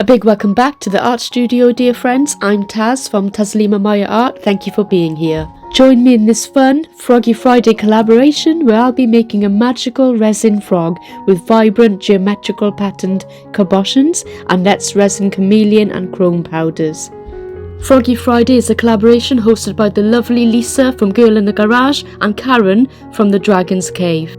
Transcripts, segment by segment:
A big welcome back to the art studio, dear friends. I'm Taz from Taslima Maya Art. Thank you for being here. Join me in this fun Froggy Friday collaboration where I'll be making a magical resin frog with vibrant geometrical patterned cabochons and Let's Resin chameleon and chrome powders. Froggy Friday is a collaboration hosted by the lovely Lisa from Girl in the Garage and Karen from the Dragon's Cave.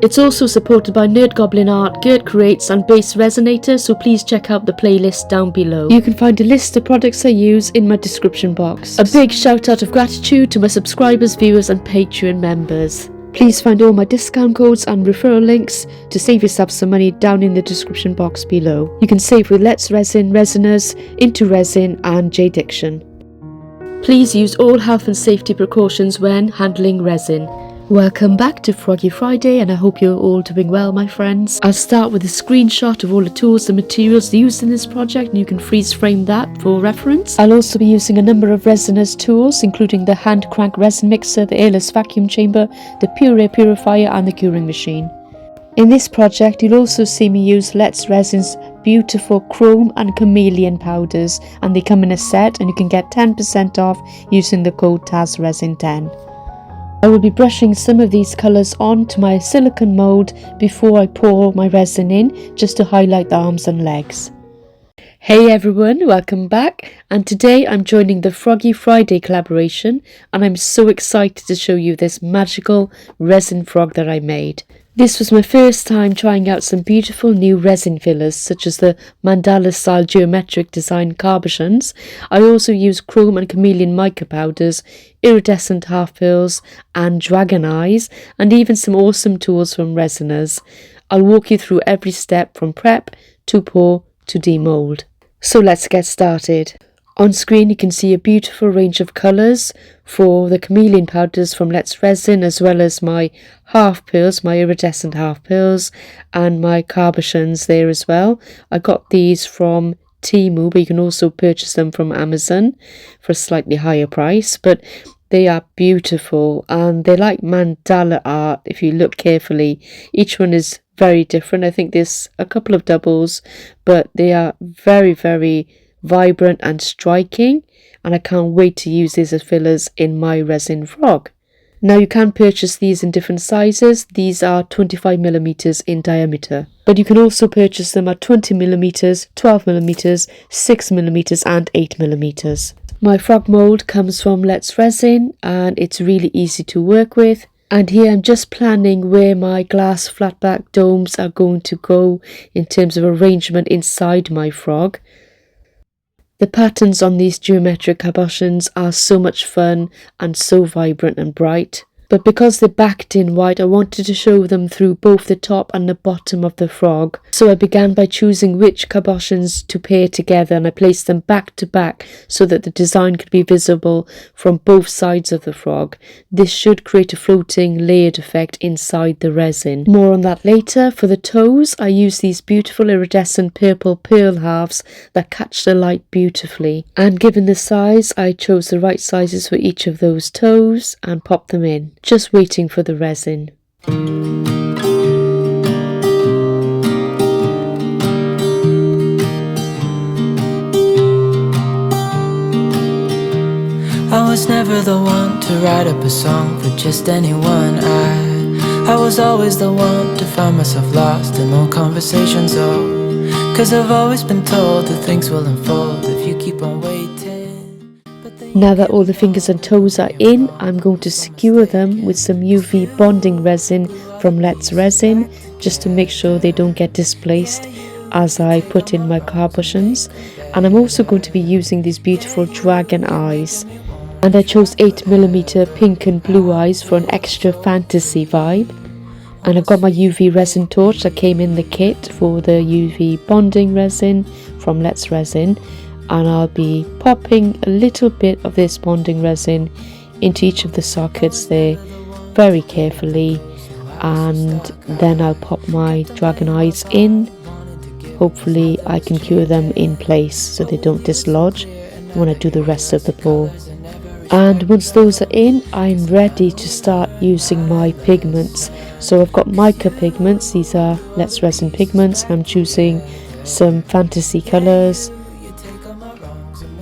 It's also supported by Nerd Goblin Art, Gert Creates and Base Resonator, so please check out the playlist down below. You can find a list of products I use in my description box. A big shout out of gratitude to my subscribers, viewers and Patreon members. Please find all my discount codes and referral links to save yourself some money down in the description box below. You can save with Let's Resin, Resiners, Into Resin and JDiction. Please use all health and safety precautions when handling resin. Welcome back to Froggy Friday and I hope you're all doing well, my friends. I'll start with a screenshot of all the tools and materials used in this project and you can freeze frame that for reference. I'll also be using a number of Resiners tools including the hand crank resin mixer, the Airless vacuum chamber, the puree purifier and the curing machine. In this project you'll also see me use Let's Resin's beautiful chrome and chameleon powders, and they come in a set and you can get 10% off using the code TazResin10. I will be brushing some of these colours onto my silicone mould before I pour my resin in, just to highlight the arms and legs. Hey everyone, welcome back, and today I'm joining the Froggy Friday collaboration and I'm so excited to show you this magical resin frog that I made. This was my first time trying out some beautiful new resin fillers such as the mandala-style geometric design cabochons. I also used chrome and chameleon mica powders, iridescent half pearls and dragon eyes, and even some awesome tools from Resiners. I'll walk you through every step from prep to pour to demold. So let's get started. On screen you can see a beautiful range of colours for the chameleon powders from Let's Resin, as well as my half pearls, my iridescent half pearls, and my cabochons there as well. I got these from Temu, but you can also purchase them from Amazon for a slightly higher price, but they are beautiful and they're like mandala art if you look carefully. Each one is very different. I think there's a couple of doubles, but they are very, very vibrant and striking, and I can't wait to use these as fillers in my resin frog. Now you can purchase these in different sizes. These are 25mm in diameter, but you can also purchase them at 20mm, 12mm, 6mm and 8mm. My frog mould comes from Let's Resin and it's really easy to work with. And here I'm just planning where my glass flatback domes are going to go in terms of arrangement inside my frog. The patterns on these geometric cabochons are so much fun and so vibrant and bright. But because they're backed in white, I wanted to show them through both the top and the bottom of the frog. So I began by choosing which cabochons to pair together, and I placed them back to back so that the design could be visible from both sides of the frog. This should create a floating layered effect inside the resin. More on that later. For the toes, I used these beautiful iridescent purple pearl halves that catch the light beautifully. And given the size, I chose the right sizes for each of those toes and popped them in. Just waiting for the resin. I was never the one to write up a song for just anyone. I was always the one to find myself lost in long conversations. Oh, 'cause I've always been told that things will unfold if you keep on waiting. Now that all the fingers and toes are in, I'm going to secure them with some UV bonding resin from Let's Resin, just to make sure they don't get displaced as I put in my cabochons. And I'm also going to be using these beautiful dragon eyes. And I chose 8mm pink and blue eyes for an extra fantasy vibe. And I've got my UV resin torch that came in the kit for the UV bonding resin from Let's Resin. And I'll be popping a little bit of this bonding resin into each of the sockets there very carefully, and then I'll pop my dragon eyes in. Hopefully I can cure them in place so they don't dislodge when I do the rest of the pour. And once those are in, I'm ready to start using my pigments. So I've got mica pigments. These are Let's Resin pigments. I'm choosing some fantasy colours.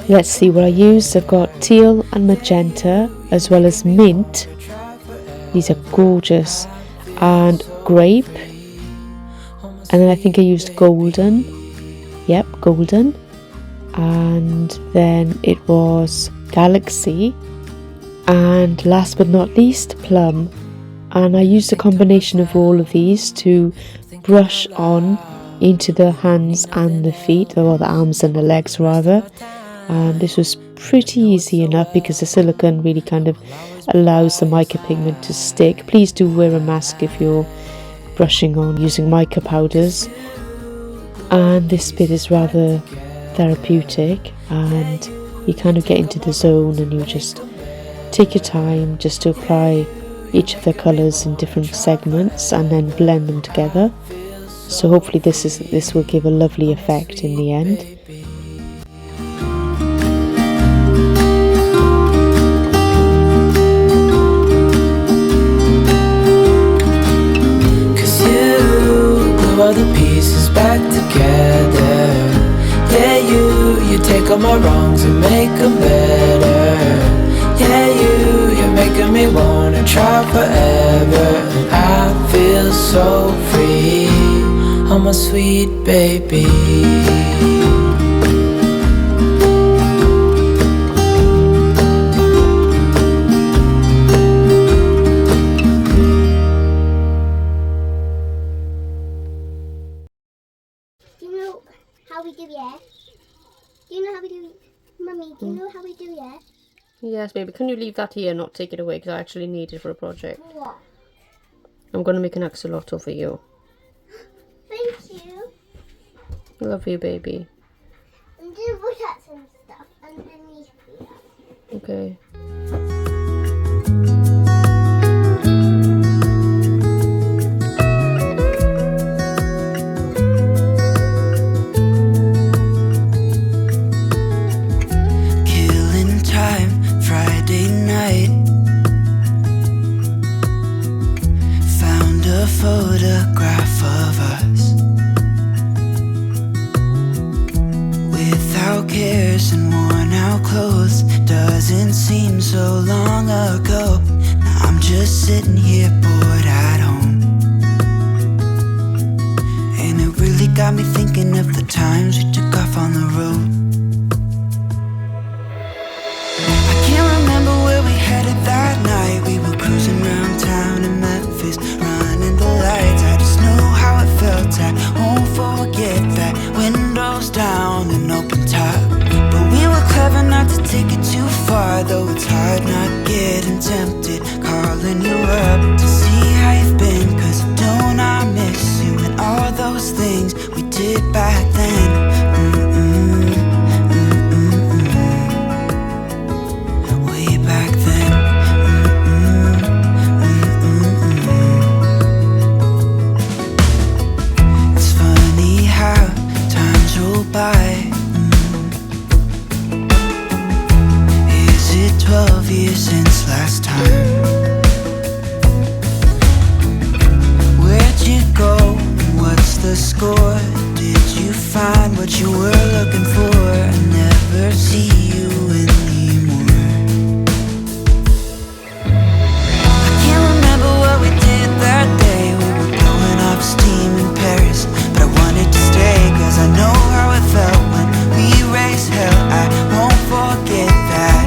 Let's see what I used. I've got teal and magenta, as well as mint. These are gorgeous. And grape. And then I think I used golden. Yep, golden. And then it was galaxy. And last but not least, plum. And I used a combination of all of these to brush on into the hands and the feet, or the arms and the legs rather. And this was pretty easy enough because the silicone really kind of allows the mica pigment to stick. Please do wear a mask if you're brushing on using mica powders. And this bit is rather therapeutic, and you kind of get into the zone and you just take your time just to apply each of the colours in different segments and then blend them together. So hopefully this will give a lovely effect in the end. Cause you glue all the pieces back together. Yeah, you take all my wrongs and make them better. Yeah, you're making me wanna try forever. And I feel so free, oh my sweet baby. Do you know how we do, yeah? Do you know how we do, Mummy, do you know how we do, yeah? Yes, baby. Can you leave that here and not take it away? Because I actually need it for a project. What? I'm going to make an axolotl for you. Thank you. Love you, baby. I'm going to put out some stuff underneath here. Okay. Killing time, Friday night. Found a photograph of us, without cares and worn out clothes. Doesn't seem so long ago. Now I'm just sitting here bored at home, and it really got me thinking of the times we took off on the road. I can't remember where we headed that night. We were cruising around town in Memphis, running the lights. I just know how it felt. I won't forget that. Windows down and open top, but we were clever not to take it too far. Though it's hard not getting tempted, calling you up to see how you've been. Cause don't I miss you and all those things we did back then. Way back then. It's funny how times roll by. Is it 12 years since last time? Where'd you go and what's the score? Did you find what you were looking for? I never see you anymore. I can't remember what we did that day. We were blowing off steam in Paris, but I wanted to stay. Cause I know how it felt when we raised hell. I won't forget that.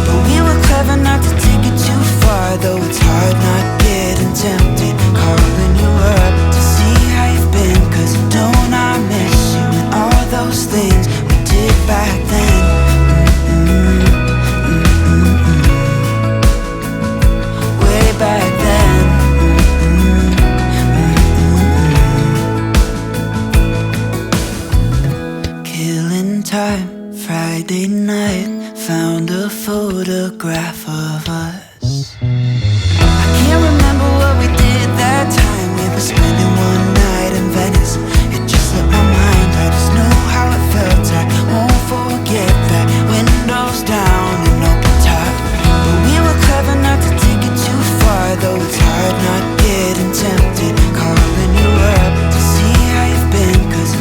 But we were clever not to take it too far. Though it's hard not getting tempted, calling you up to see how you've been. Cause don't I miss you and all those things we did back then. Way back then. Killing time, Friday night. Found a photograph of us. I can't remember what we did that time. We were spending one night in Venice. It just slipped my mind. I just know how it felt. I won't forget that. Windows down and open top, but we were clever not to take it too far. Though it's hard not getting tempted, calling you up to see how you've been. Cause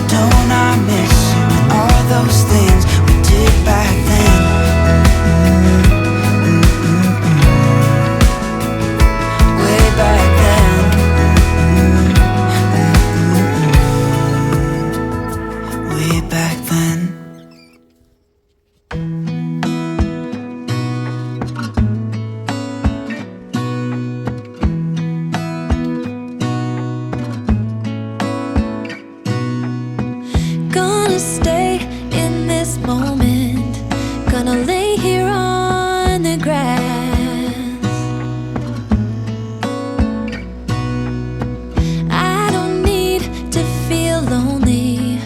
just stay in this moment. Gonna lay here on the grass. I don't need to feel lonely.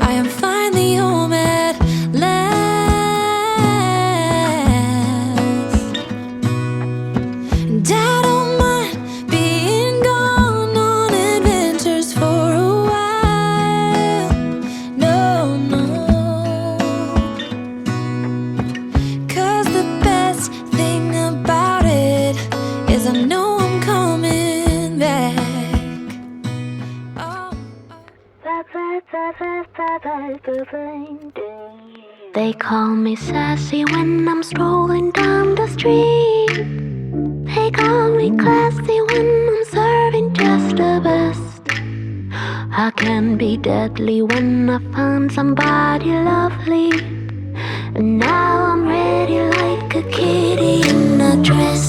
I am finally home at last. And I don't mind being gone on adventures for a while. No, no. 'Cause the best thing about it is I know I'm coming back. Oh, They call me sassy when I'm strolling down the street. They call me classy when I'm serving just the best. I can be deadly when I find somebody lovely. And now I'm ready like a kitty in a dress.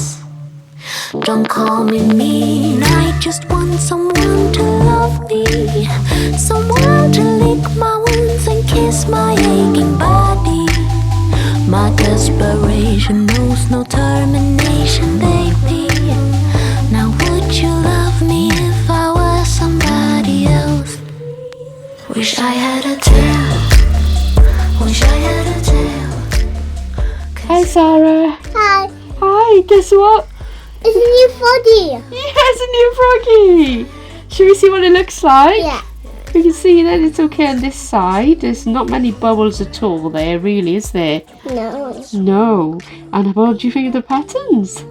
Don't call me mean, I just want someone to love me. Someone to lick my wounds and kiss my aching body. My desperation knows no termination, baby. Now would you love me if I was somebody else? Wish I had a tail. Wish I had a tail. Hi, Sarah. Hi. Hi, guess what? It's a new Froggy. Yes, a new froggy. Should we see what it looks like? Yeah. We can see that it's okay on this side. There's not many bubbles at all there, really, is there? No. No. And what do you think of the patterns?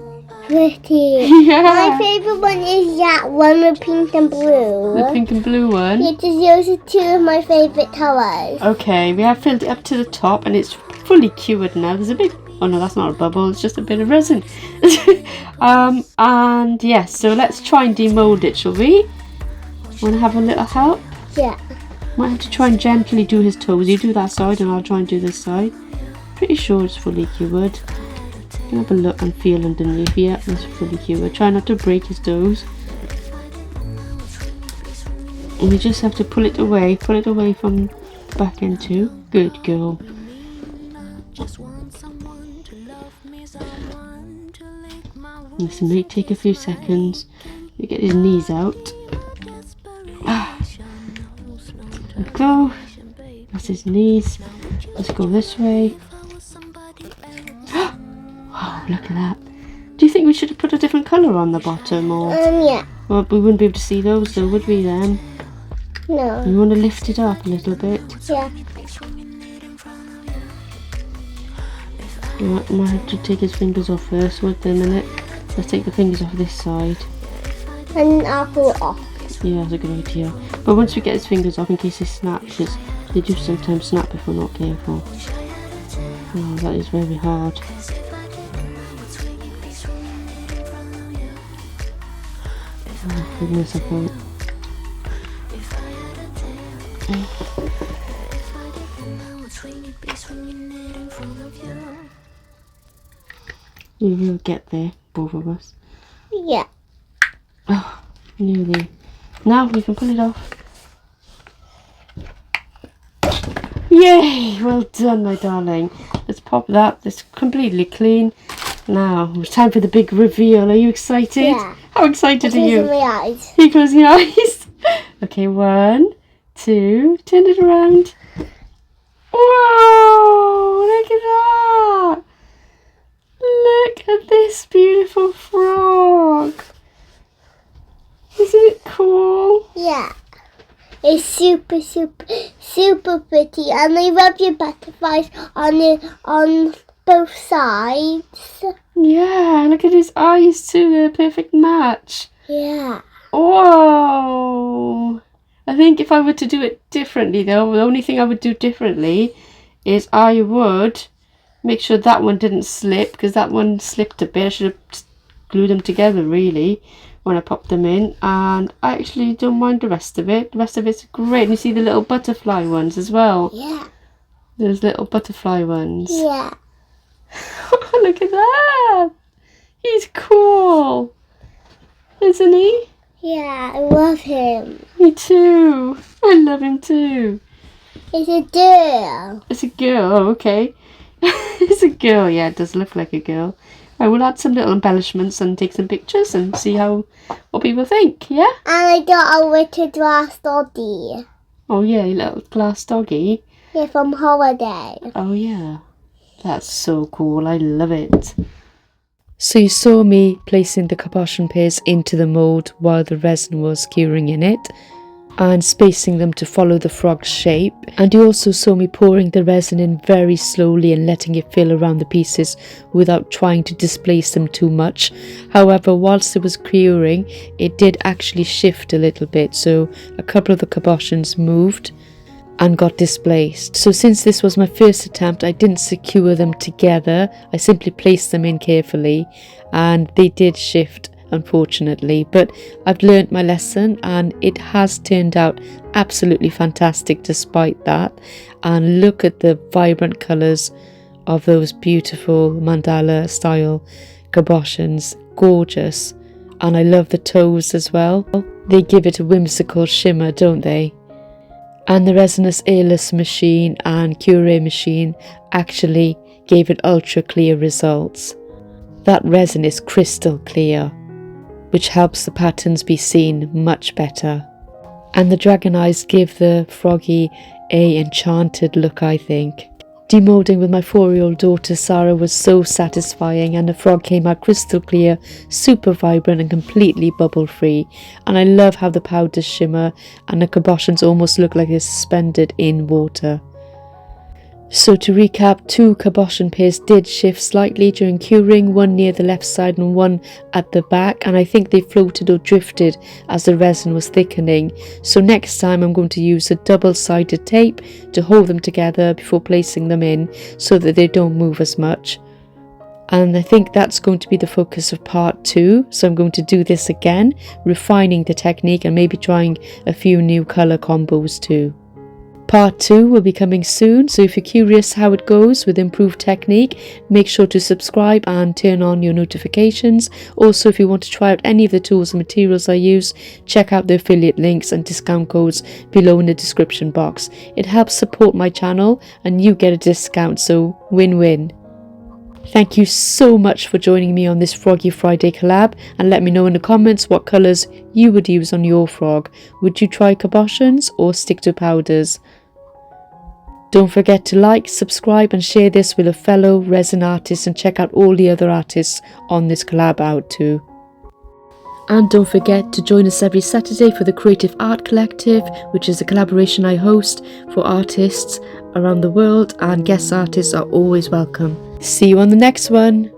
Pretty. Yeah. My favourite one is that one with pink and blue. The pink and blue one. Yeah, those are two of my favourite colours. Okay, we have filled it up to the top and it's fully cured now. There's a bit... Oh no, that's not a bubble, it's just a bit of resin. And yes, so let's try and demold it, shall we? Want to have a little help? Yeah. Might have to try and gently do his toes. You do that side and I'll try and do this side. Pretty sure it's fully cured. You can have a look and feel underneath. Yeah, it's fully cured. Try not to break his toes. And we just have to pull it away from the back end too. Good girl. This may take a few seconds. We get his knees out. There we go. That's his knees. Let's go this way. Oh, look at that. Do you think we should have put a different colour on the bottom? Or Yeah. well, we wouldn't be able to see those though, would we then? No. You want to lift it up a little bit? Yeah. You might have to take his fingers off first. Wait a minute. Let's take the fingers off this side. And I'll pull it off. Yeah, that's a good idea. But once we get his fingers off, in case they snap, because they do sometimes snap if we're not careful. Oh, that is very hard. Oh, goodness, I can't. We will get there, both of us. Yeah. Oh, nearly. Now we can pull it off. Yay! Well done, my darling. Let's pop that. It's completely clean. Now, it's time for the big reveal. Are you excited? Yeah. How excited are you? Closing my eyes. You close your eyes. Okay, 1, 2, turn it around. Whoa! Look at that! Look at this beautiful frog. Isn't it cool? Yeah. It's super, super, super pretty. And I rub your butterflies on both sides. Yeah, look at his eyes too. They're a perfect match. Yeah. Whoa! I think if I were to do it differently though, the only thing I would do differently is I would make sure that one didn't slip, because that one slipped a bit. I should have glued them together really when I popped them in, and I actually don't mind the rest of it. The rest of it's great. And you see the little butterfly ones as well. Yeah. Those little butterfly ones. Yeah. Look at that! He's cool, isn't he? Yeah, I love him. Me too. I love him too. It's a girl. It's a girl, oh, okay. It's a girl, yeah, it does look like a girl. I will add some little embellishments and take some pictures and see what people think, yeah? And I got a little glass doggy. Oh yeah, a little glass doggy. Yeah, from holiday. Oh yeah. That's so cool, I love it. So you saw me placing the cabochon pairs into the mould while the resin was curing in it, and spacing them to follow the frog's shape. And you also saw me pouring the resin in very slowly and letting it fill around the pieces without trying to displace them too much. However, whilst it was curing, it did actually shift a little bit, so a couple of the cabochons moved and got displaced. So since this was my first attempt, I didn't secure them together. I simply placed them in carefully, and they did shift, unfortunately, but I've learnt my lesson and it has turned out absolutely fantastic despite that. And look at the vibrant colours of those beautiful mandala style cabochons, gorgeous. And I love the toes as well, they give it a whimsical shimmer, don't they? And the Resiners Airless machine and Cure machine actually gave it ultra clear results. That resin is crystal clear, which helps the patterns be seen much better. And the dragon eyes give the froggy a enchanted look, I think. Demolding with my 4-year-old daughter Sarah was so satisfying, and the frog came out crystal clear, super vibrant and completely bubble free. And I love how the powders shimmer and the cabochons almost look like they're suspended in water. So to recap, 2 cabochon pairs did shift slightly during curing, one near the left side and one at the back, and I think they floated or drifted as the resin was thickening. So next time I'm going to use a double-sided tape to hold them together before placing them in so that they don't move as much. And I think that's going to be the focus of part 2, so I'm going to do this again, refining the technique and maybe trying a few new colour combos too. Part 2 will be coming soon, so if you're curious how it goes with improved technique, make sure to subscribe and turn on your notifications. Also, if you want to try out any of the tools and materials I use, check out the affiliate links and discount codes below in the description box. It helps support my channel and you get a discount, so win-win. Thank you so much for joining me on this Froggy Friday collab, and let me know in the comments what colours you would use on your frog. Would you try cabochons or stick to powders? Don't forget to like, subscribe and share this with a fellow resin artist, and check out all the other artists on this collab out too. And don't forget to join us every Saturday for the Creative Art Collective, which is a collaboration I host for artists around the world, and guest artists are always welcome. See you on the next one.